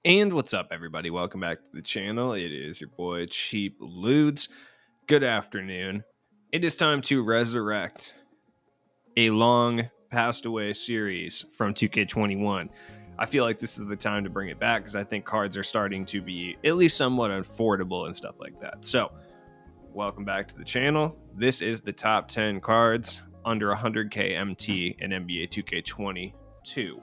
And what's up, everybody? Welcome back to the channel. It is your boy Cheap Ludes. Good afternoon. It is time to resurrect a long passed away series from 2K21. I feel like this is the time to bring it back because I think cards are starting to be at least somewhat affordable and stuff like that. So, welcome back to the channel. This is the top 10 cards under 100k MT in NBA 2K22.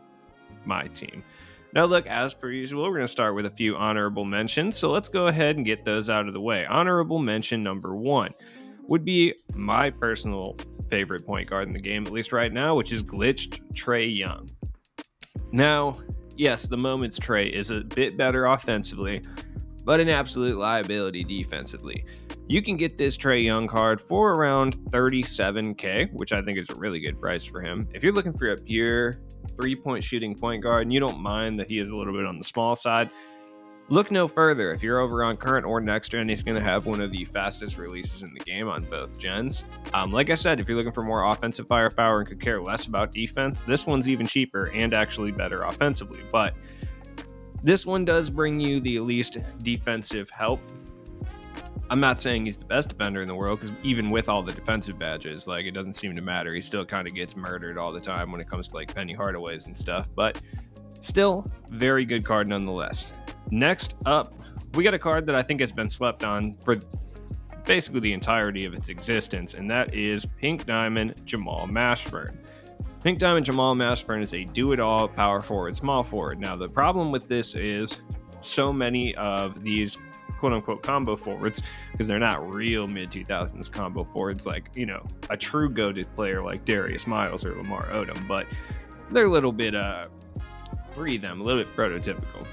My team. Now, look, as per usual, we're going to start with a few honorable mentions. So let's go ahead and get those out of the way. Honorable mention number one would be my personal favorite point guard in the game, at least right now, which is glitched Trae Young. Now, yes, the Moments Trae is a bit better offensively, but an absolute liability defensively. You can get this Trae Young card for around 37k, which I think is a really good price for him. If you're looking for a pure three-point shooting point guard and you don't mind that he is a little bit on the small side, look no further. If you're over on current or next gen, he's going to have one of the fastest releases in the game on both gens. Like I said, if you're looking for more offensive firepower and could care less about defense, this one's even cheaper and actually better offensively. But this one does bring you the least defensive help. I'm not saying he's the best defender in the world, because even with all the defensive badges, like, it doesn't seem to matter. He still kind of gets murdered all the time when it comes to like Penny Hardaways and stuff, but still very good card nonetheless. Next up, we got a card that I think has been slept on for basically the entirety of its existence, and that is Pink Diamond Jamal Mashburn. Pink Diamond Jamal Mashburn is a do-it-all power forward, small forward. Now, the problem with this is so many of these quote-unquote combo forwards, because they're not real mid-2000s combo forwards like, you know, a true goated player like Darius Miles or Lamar Odom, but they're a little bit, a little bit prototypical.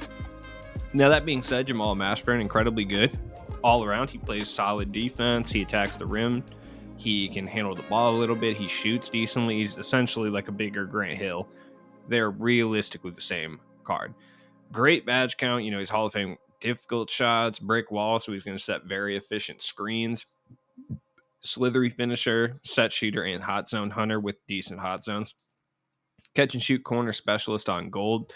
Now, that being said, Jamal Mashburn, incredibly good all around. He plays solid defense. He attacks the rim. He can handle the ball a little bit. He shoots decently. He's essentially like a bigger Grant Hill. They're realistically the same card. Great badge count. You know, he's Hall of Fame difficult shots, brick wall, so he's going to set very efficient screens. Slithery finisher, set shooter, and hot zone hunter with decent hot zones. Catch and shoot corner specialist on gold.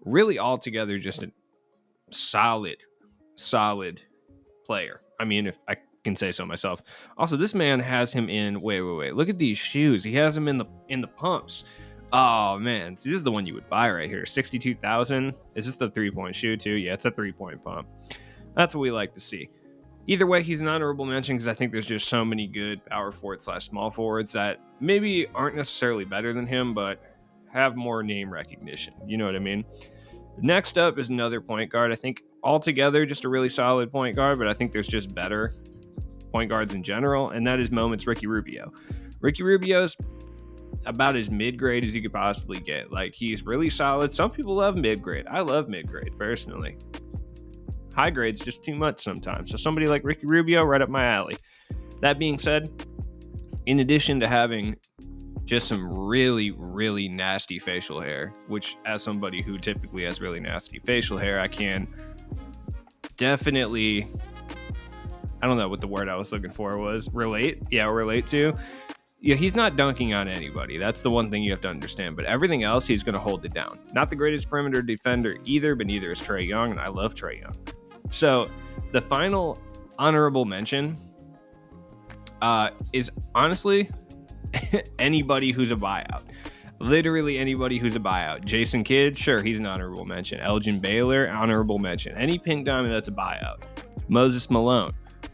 Really altogether just a solid player. I mean, if I can say so myself. Also, this man has him in wait. Look at these shoes. He has him in the pumps. Oh man, so this is the one you would buy right here. 62,000. Is this the 3-point shoe too? Yeah, it's a 3-point pump. That's what we like to see. Either way, he's an honorable mention because I think there's just so many good power forward / small forwards that maybe aren't necessarily better than him, but have more name recognition. You know what I mean? Next up is another point guard. I think altogether just a really solid point guard, but I think there's just better point guards in general, and that is Moments Ricky Rubio. Ricky Rubio's about as mid-grade as you could possibly get. Like, he's really solid. Some people love mid-grade. I love mid-grade personally. High grade's just too much sometimes. So somebody like Ricky Rubio, right up my alley. That being said, in addition to having just some really, really nasty facial hair, which as somebody who typically has really nasty facial hair, I can definitely, I don't know what the word I was looking for was, relate to. Yeah, he's not dunking on anybody. That's the one thing you have to understand. But everything else, he's going to hold it down. Not the greatest perimeter defender either, but neither is Trae Young, and I love Trae Young. So the final honorable mention is honestly anybody who's a buyout. Literally anybody who's a buyout. Jason Kidd, sure, he's an honorable mention. Elgin Baylor, honorable mention. Any Pink Diamond that's a buyout. Moses Malone.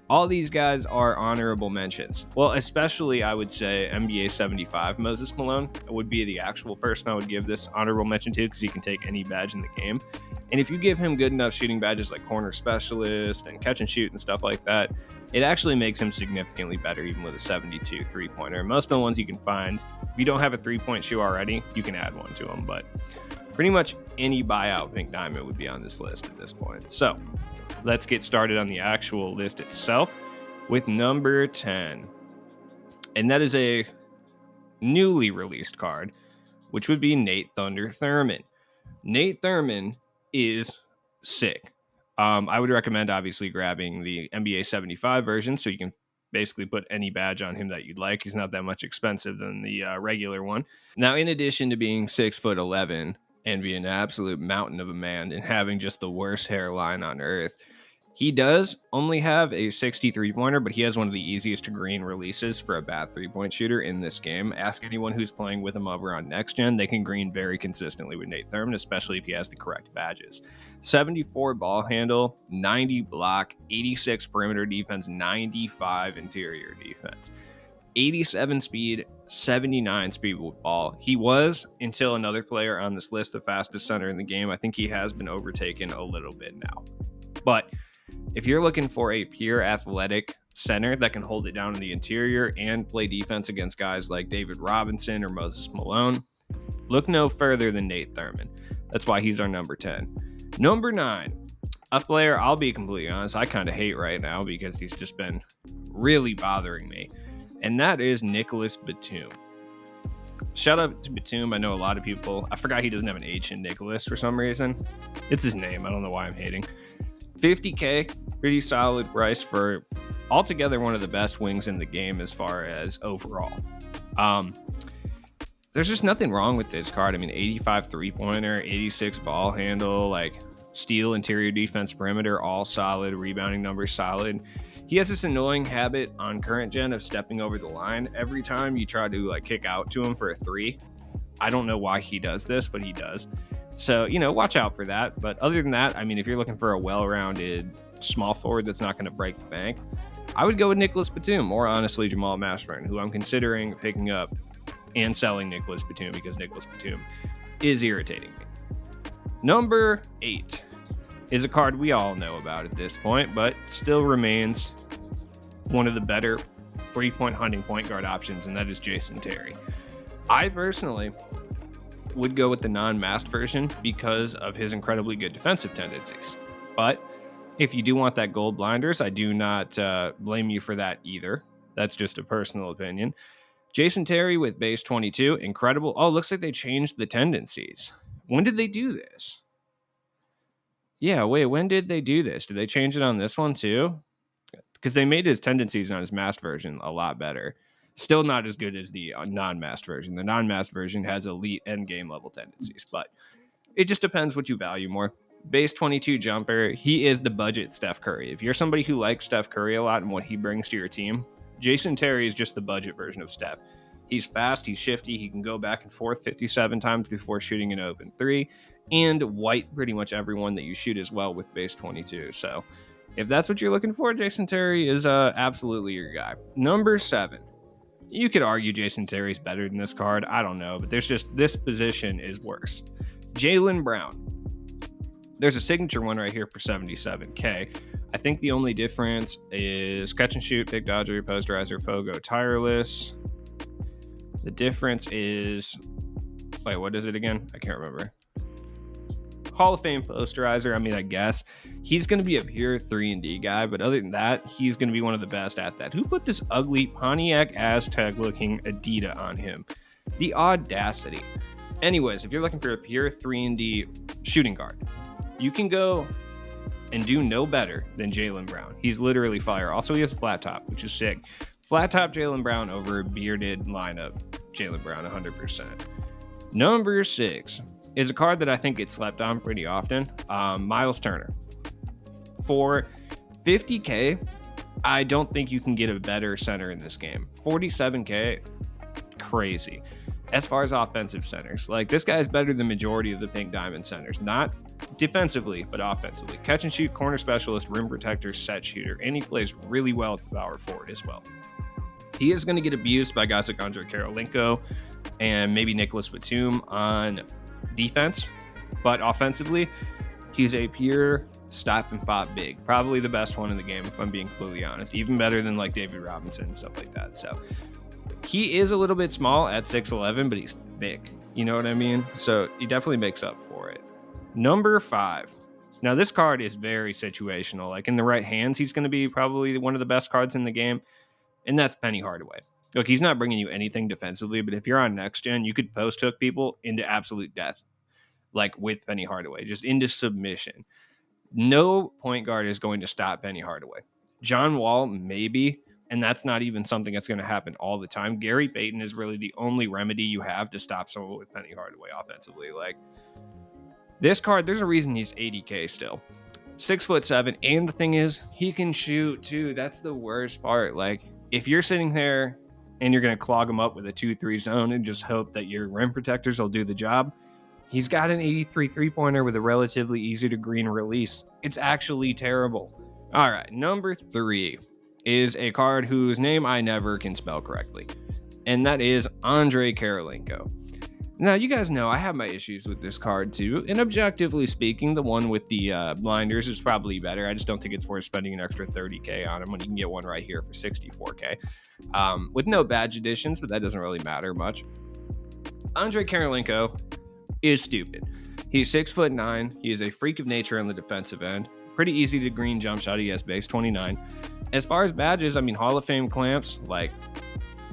All these guys are honorable mentions. Well, especially I would say NBA 75 Moses Malone would be the actual person I would give this honorable mention to, because he can take any badge in the game. And if you give him good enough shooting badges like corner specialist and catch and shoot and stuff like that, it actually makes him significantly better even with a 72 three-pointer. Most of the ones you can find, if you don't have a three-point shoe already, you can add one to them. But pretty much any buyout Pink Diamond would be on this list at this point. So let's get started on the actual list itself with number 10. And that is a newly released card, which would be Nate Thunder Thurman. Nate Thurman is sick. I would recommend obviously grabbing the NBA 75 version, so you can basically put any badge on him that you'd like. He's not that much expensive than the regular one. Now, in addition to being 6'11", and be an absolute mountain of a man and having just the worst hairline on earth. He does only have a 63 pointer, but he has one of the easiest to green releases for a bad 3-point shooter in this game. Ask anyone who's playing with him over on next gen. They can green very consistently with Nate Thurman, especially if he has the correct badges. 74 ball handle, 90 block, 86 perimeter defense, 95 interior defense. 87 speed, 79 speed with ball. He was, until another player on this list, the fastest center in the game. I think he has been overtaken a little bit now. But if you're looking for a pure athletic center that can hold it down in the interior and play defense against guys like David Robinson or Moses Malone, look no further than Nate Thurman. That's why he's our number 10. Number 9, a player I'll be completely honest, I kind of hate right now because he's just been really bothering me, and that is Nicholas Batum. Shout out to Batum. I know a lot of people, I forgot he doesn't have an H in Nicholas for some reason. It's his name. I don't know why I'm hating. 50K, pretty solid price for altogether one of the best wings in the game as far as overall. There's just nothing wrong with this card. I mean, 85 3-pointer, 86 ball handle, like steal, interior defense, perimeter, all solid, rebounding numbers solid. He has this annoying habit on current gen of stepping over the line every time you try to like kick out to him for a 3. I don't know why he does this, but he does. So, watch out for that. But other than that, I mean, if you're looking for a well-rounded small forward that's not going to break the bank, I would go with Nicholas Batum, or honestly, Jamal Mashburn, who I'm considering picking up and selling Nicholas Batum because Nicholas Batum is irritating me. Number 8 is a card we all know about at this point, but still remains one of the better 3-point hunting point guard options, and that is Jason Terry. I personally would go with the non-masked version because of his incredibly good defensive tendencies. But if you do want that gold blinders, I do not blame you for that either. That's just a personal opinion. Jason Terry with base 22, incredible. Oh, looks like they changed the tendencies. When did they do this? Yeah, wait, when did they do this? Did they change it on this one too? Because they made his tendencies on his masked version a lot better. Still not as good as the non-masked version. The non-masked version has elite end game level tendencies, but it just depends what you value more. Base 22 jumper, he is the budget Steph Curry. If you're somebody who likes Steph Curry a lot and what he brings to your team, Jason Terry is just the budget version of Steph. He's fast, he's shifty, he can go back and forth 57 times before shooting an open 3, and white pretty much everyone that you shoot as well with base 22. So if that's what you're looking for, Jason Terry is absolutely your guy. Number 7. You could argue Jason Terry's better than this card. I don't know, but there's just this position is worse. Jaylen Brown. There's a signature one right here for 77K. I think the only difference is catch and shoot, pick dodger, posterizer, pogo, tireless. The difference is, wait, what is it again? I can't remember. Hall of Fame posterizer. I mean, I guess he's going to be a pure 3-and-D guy, but other than that, he's going to be one of the best at that. Who put this ugly Pontiac Aztec looking Adidas on him? The audacity. Anyways, if you're looking for a pure 3-and-D shooting guard, you can go and do no better than Jaylen Brown. He's literally fire. Also, he has a flat top, which is sick. Flat top Jaylen Brown over bearded lineup Jaylen Brown 100%. Number 6 is a card that I think gets slept on pretty often. Miles Turner. For 50K, I don't think you can get a better center in this game. 47K, crazy. As far as offensive centers, like this guy is better than majority of the pink diamond centers. Not defensively, but offensively. Catch and shoot, corner specialist, rim protector, set shooter, and he plays really well at the power forward as well. He is going to get abused by guys like Andre Karolinko and maybe Nicholas Batum on defense, but offensively, he's a pure stop and pop big. Probably the best one in the game, if I'm being completely honest. Even better than like David Robinson and stuff like that. So he is a little bit small at 6'11", but he's thick. You know what I mean? So he definitely makes up for it. Number 5. Now, this card is very situational. Like in the right hands, he's going to be probably one of the best cards in the game, and that's Penny Hardaway. Look, he's not bringing you anything defensively, but if you're on next gen, you could post hook people into absolute death, like with Penny Hardaway, just into submission. No point guard is going to stop Penny Hardaway. John Wall, maybe, And that's not even something that's going to happen all the time. Gary Payton is really the only remedy you have to stop someone with Penny Hardaway offensively. Like, this card, there's a reason he's 80K still. 6'7", and the thing is, he can shoot too. That's the worst part. Like, if you're sitting there and you're going to clog him up with a 2-3 zone and just hope that your rim protectors will do the job, he's got an 83 3-pointer with a relatively easy to green release. It's actually terrible. All right, number 3 is a card whose name I never can spell correctly, and that is Andrei Kirilenko. Now, you guys know I have my issues with this card too, and objectively speaking, the one with the blinders is probably better. I just don't think it's worth spending an extra 30K on him when you can get one right here for 64K with no badge additions, but that doesn't really matter much. Andrei Kirilenko is stupid. He's 6'9". He is a freak of nature on the defensive end. Pretty easy to green jump shot. He has base 29. As far as badges, I mean, Hall of Fame clamps, like,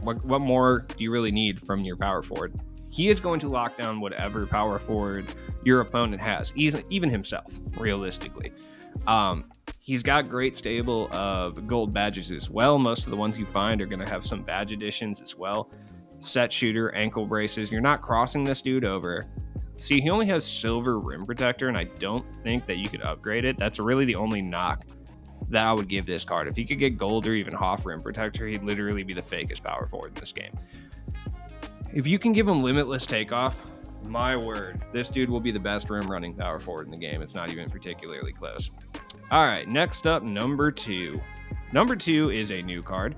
what more do you really need from your power forward? He is going to lock down whatever power forward your opponent has, even himself, realistically. He's got great stable of gold badges as well. Most of the ones you find are going to have some badge additions as well. Set shooter, ankle braces. You're not crossing this dude over. See, he only has silver rim protector, and I don't think that you could upgrade it. That's really the only knock that I would give this card. If he could get gold or even Hoff rim protector, he'd literally be the fakest power forward in this game. If you can give him limitless takeoff, my word, this dude will be the best rim running power forward in the game. It's not even particularly close. All right, next up, number 2. Number 2 is a new card,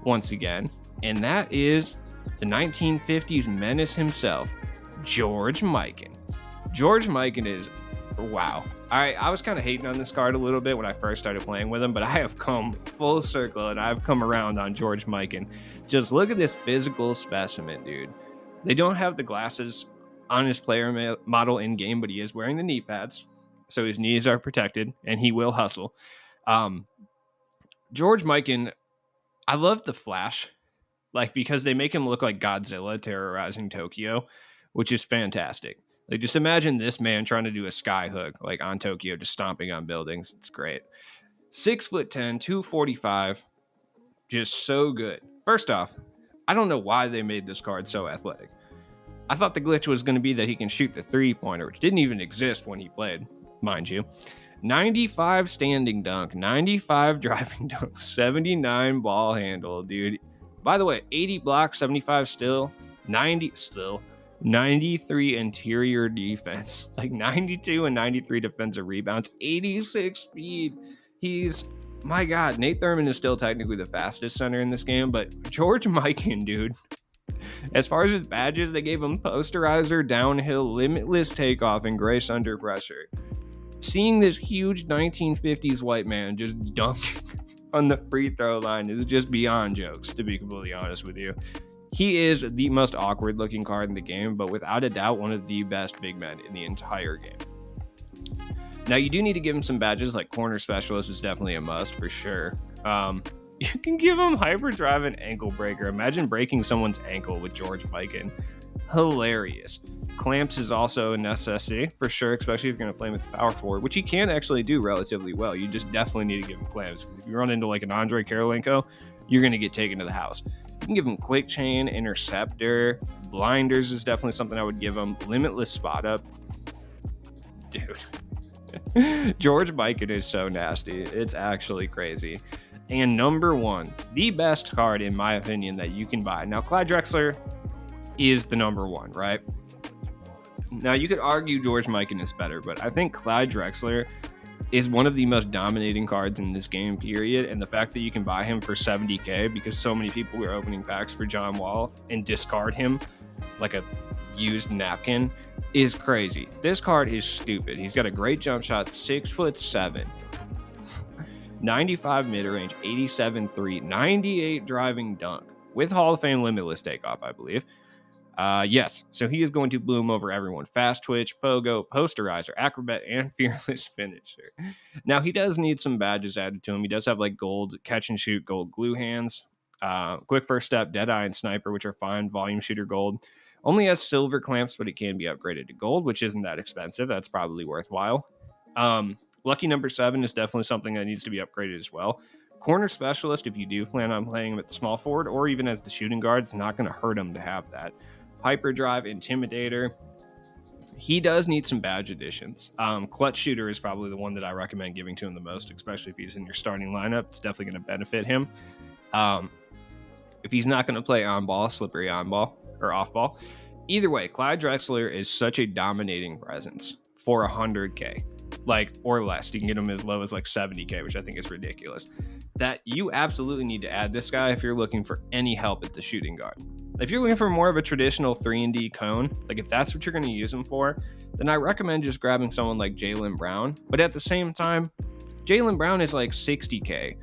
once again, and that is the 1950s menace himself, George Mikan. George Mikan is, wow. I was kind of hating on this card a little bit when I first started playing with him, but I have come full circle and I've come around on George Mikan. Just look at this physical specimen, dude. They don't have the glasses on his player model in game, but he is wearing the knee pads, so his knees are protected and he will hustle. George Mikan, I love the flash, like, because they make him look like Godzilla terrorizing Tokyo, which is fantastic. Like, just imagine this man trying to do a sky hook, like, on Tokyo, just stomping on buildings. It's great. 6'10", 245, just so good. First off, I don't know why they made this card so athletic. I thought the glitch was going to be that he can shoot the 3-pointer, which didn't even exist when he played, mind you. 95 standing dunk, 95 driving dunk, 79 ball handle, dude. By the way, 80 blocks, 75 still, 93 interior defense, like 92 and 93 defensive rebounds, 86 speed. He's, my God, Nate Thurman is still technically the fastest center in this game, but George Mikan, dude, as far as his badges, they gave him posterizer, downhill, limitless takeoff, and grace under pressure. Seeing this huge 1950s white man just dunk on the free throw line is just beyond jokes, to be completely honest with you. He is the most awkward looking card in the game, but without a doubt, one of the best big men in the entire game. Now, you do need to give him some badges, like corner specialist is definitely a must for sure. You can give him hyperdrive and ankle breaker. Imagine breaking someone's ankle with George Mikan. Hilarious. Clamps is also a necessity for sure, especially if you're going to play him with the power forward, which he can actually do relatively well. You just definitely need to give him clamps, because if you run into like an Andrei Kirilenko, you're going to get taken to the house. You can give him quick chain, interceptor, blinders is definitely something I would give him. Limitless spot up. Dude. George Mikan is so nasty. It's actually crazy. And number 1, the best card in my opinion that you can buy. Now, Clyde Drexler is the number 1, right? Now, you could argue George Mikan is better, but I think Clyde Drexler is one of the most dominating cards in this game, period. And the fact that you can buy him for 70K, because so many people were opening packs for John Wall and discard him like a used napkin, is crazy. This card is stupid. He's got a great jump shot, 6'7", 95 mid-range, 87 3, 98 driving dunk with Hall of Fame limitless takeoff, I believe. Yes, so he is going to bloom over everyone. Fast twitch, pogo, posterizer, acrobat, and fearless finisher. Now, he does need some badges added to him. He does have like gold catch and shoot, gold glue hands, quick first step, dead eye, and sniper, which are fine. Volume shooter gold. Only has silver clamps, but it can be upgraded to gold, which isn't that expensive. That's probably worthwhile. Lucky number 7 is definitely something that needs to be upgraded as well. Corner specialist, if you do plan on playing him at the small forward or even as the shooting guard, it's not going to hurt him to have that. Hyperdrive, Intimidator. He does need some badge additions. Clutch Shooter is probably the one that I recommend giving to him the most, especially if he's in your starting lineup. It's definitely going to benefit him. If he's not going to play on ball, slippery on ball or off ball. Either way, Clyde Drexler is such a dominating presence for 100K, like, or less. You can get him as low as like 70K, which I think is ridiculous. That you absolutely need to add this guy if you're looking for any help at the shooting guard. If you're looking for more of a traditional 3-and-D cone, like if that's what you're going to use him for, then I recommend just grabbing someone like Jaylen Brown. But at the same time, Jaylen Brown is like 60K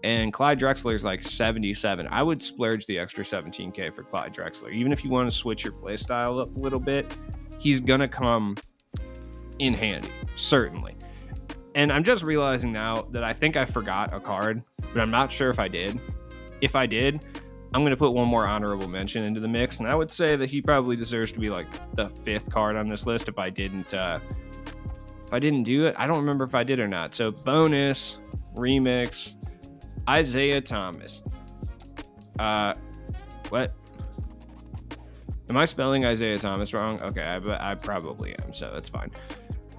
and Clyde Drexler is like 77. I would splurge the extra 17K for Clyde Drexler. Even if you want to switch your play style up a little bit, he's going to come in handy, certainly. And I'm just realizing now that I think I forgot a card, but I'm not sure if I did. If I did, I'm going to put one more honorable mention into the mix, and I would say that he probably deserves to be like the 5th card on this list if I didn't do it. I don't remember if I did or not. So bonus, remix, Isaiah Thomas. What? Am I spelling Isaiah Thomas wrong? Okay, I probably am, so that's fine.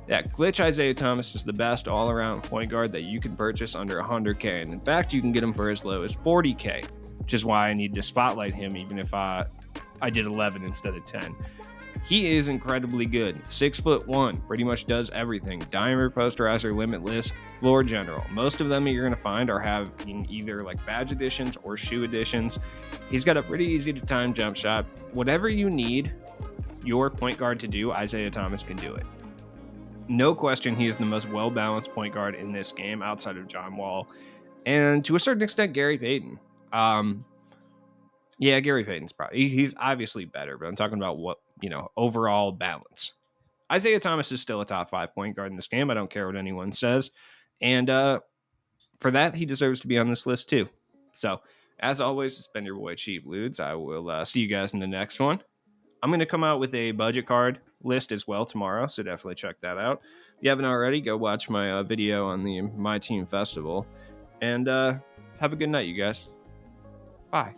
Yeah, Glitch Isaiah Thomas is the best all-around point guard that you can purchase under 100K, and in fact, you can get him for as low as 40K, which is why I need to spotlight him even if I did 11 instead of 10. He is incredibly good. 6'1", pretty much does everything. Dimer, posterizer, limitless, floor general. Most of them you're going to find are having either like badge additions or shoe additions. He's got a pretty easy to time jump shot. Whatever you need your point guard to do, Isaiah Thomas can do it. No question, he is the most well-balanced point guard in this game outside of John Wall. And to a certain extent, Gary Payton. Yeah, Gary Payton's probably, he's obviously better, but I'm talking about what, overall balance. Isaiah Thomas is still a top 5 point guard in this game. I don't care what anyone says. And for that, he deserves to be on this list too. So, as always, it's been your boy Cheap Ludes. I will see you guys in the next one. I'm going to come out with a budget card list as well tomorrow, so definitely check that out. If you haven't already, go watch my video on the My Team Festival. And have a good night, you guys. Bye.